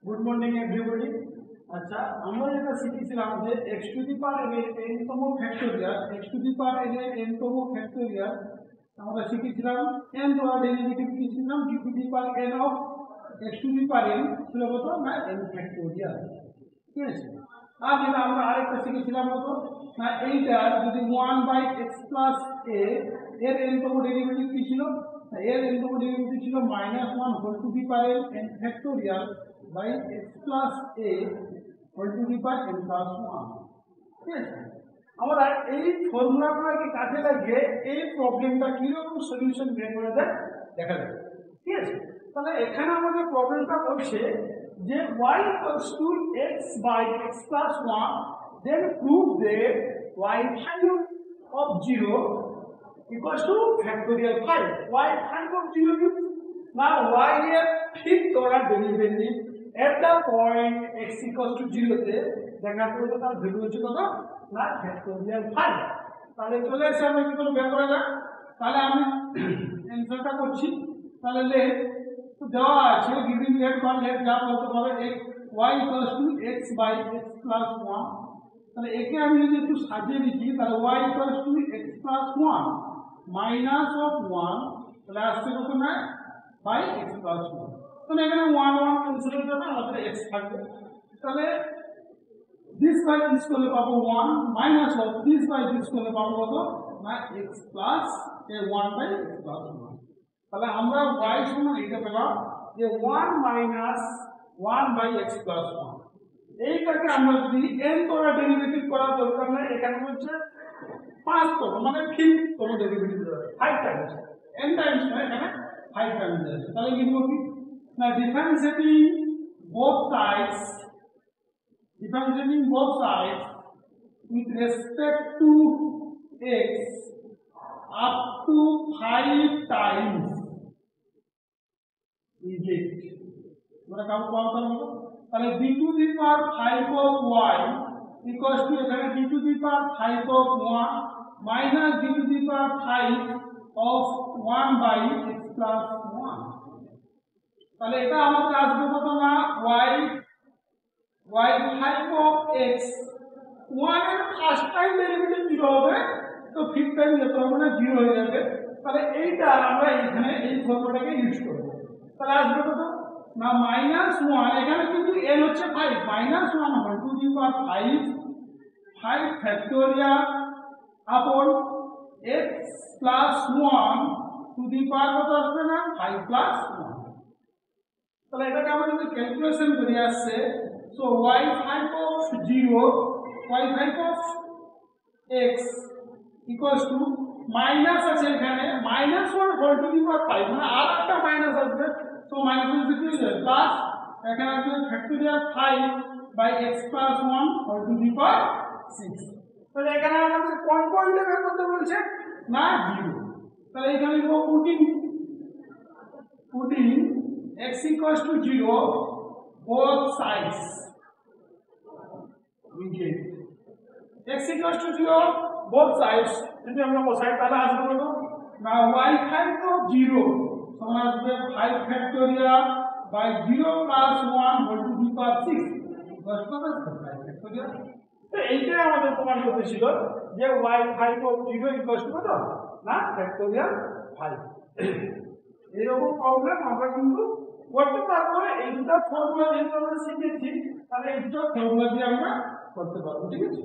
Good morning everybody. अच्छा আমরা যেটা শিখেছিলাম যে x two the power n এর n তম factorial x two the power n এর n তম ফ্যাক্টোরিয়াল আমরা শিখেছিলাম n দ্বারা ডেরিভেটিভ নিয়েছিলাম d two the power n of x two the power n ছিল কত না n ফ্যাক্টোরিয়াল। ঠিক আছে, আর যেটা আমরা আরেকটা শিখেছিলাম কত না এইটা যদি 1/x প্লাস a এর n তম ডেরিভেটিভ কি ছিল, এর n তম ডেরিভেটিভ ছিল -1 whole to the power n factorial by x plus a whole to the power n plus 1। ঠিক আছে, আমরা এই ফর্মুলাগুলোকে কাজে লাগিয়ে এই প্রবলেমটা কিরকম সলিউশন বের করে দেয় দেখা যাবে। ঠিক আছে, তাহলে এখানে আমাদের প্রবলেমটা বলছে যে y equals to x by x plus 1 then prove that y value of 0 equals to factorial 5। y value of 0 means now y এর fifth order derivative at the point x equals to 0 তে দেখা করব তার value হচ্ছে কত না factorial 5। তাহলে চলে এসে আমরা কি করে বের করা যায়, তাহলে আমি অ্যানসারটা করছি। তাহলে লেট তো দেওয়া আছে গিভিং লেট বা লেট যা বলতে পারে y equals to x by x plus 1। তাহলে একে আমি যদি একটু সাজিয়ে লিখি তাহলে y equals to x plus 1 minus of 1 তাহলে আসছে কত না by x plus 1। তাহলে এখানে 1 1 ক্যান্সেল হয়ে যাবে, আমাদের x থাকবে। তাহলে this by this করলে পাবো 1 minus of this by this করলে পাবো কত না x plus a 1 by x plus 1। তাহলে আমরা y সমান এটা পেলাম যে 1 মাইনাস 1 বাই x প্লাস 1। এইটাকে আমরা যদি n তম ডেরিভেটিভ করার দরকার নাই, এখানে হচ্ছে 5 তম মানে 5 তম ডেরিভেটিভ দেবে 5 টাইমস n টাইমস না, এখানে 5 টাইমস আছে। তাহলে কি লিখব কি না differentiating both sides with respect to x up to 5 times we get আমরা কাউ পাওয়া গেল। তাহলে d to the power 5 of y equals to এখানে d to the power 5 of 1 minus d to the power 5 of 1 by x plus 1। তাহলে এটা আমাদের আসবে কত না y 5 of x 1 এর ফার্স্ট টাইম ডেরিভেটিভ 0 হবে, তো ফিফথ টাইম যেতে হবে না 0 হয়ে যাবে। তাহলে এইটা আমরা এখানে এই ফর্মুলাটাকে ইউজ করব। তাহলে আসবে কত না -1 এখানে কিন্তু n হচ্ছে 5 -1 whole to the power 5 factorial upon x plus 1 to the power কত আসবে না 5 প্লাস 1। তাহলে এটাকে আমরা যদি ক্যালকুলেশন করি আসছে so y5 of 0 y5 of x equals to minus আছে এখানে -1 হোল টু দি পাওয়ার 5 মানে আর একটা মাইনাস আসবে, so minus is equal to plus এখানে আসবে factorial 5 by x plus 1 whole to the power 6। তাহলে এখানে আমাদের কোন পয়েন্টে বের করতে বলছে না 0। তাহলে এখানে লিখব putting x equals to 0 both sides we get x equals to 0 both sides যদি আমরা বসাই তাহলে আসবে কত না y5 of 0 সমান আসবে 5 factorial by 0 plus 1 whole to the power 6 বস কত 5 ফ্যাক্টোরিয়াল। তো এইটাই আমাদের প্রমাণ করতে ছিল যে y5 of 0 equals to কত না ফ্যাক্টোরিয়াল 5। এরকম প্রবলেম আমরা কিন্তু করতে পারবো। এই দুটো ফর্মুলা যেহেতু আমরা শিখেছি তাহলে এই দুটো ফর্মুলা দিয়ে আমরা করতে পারবো। ঠিক আছে।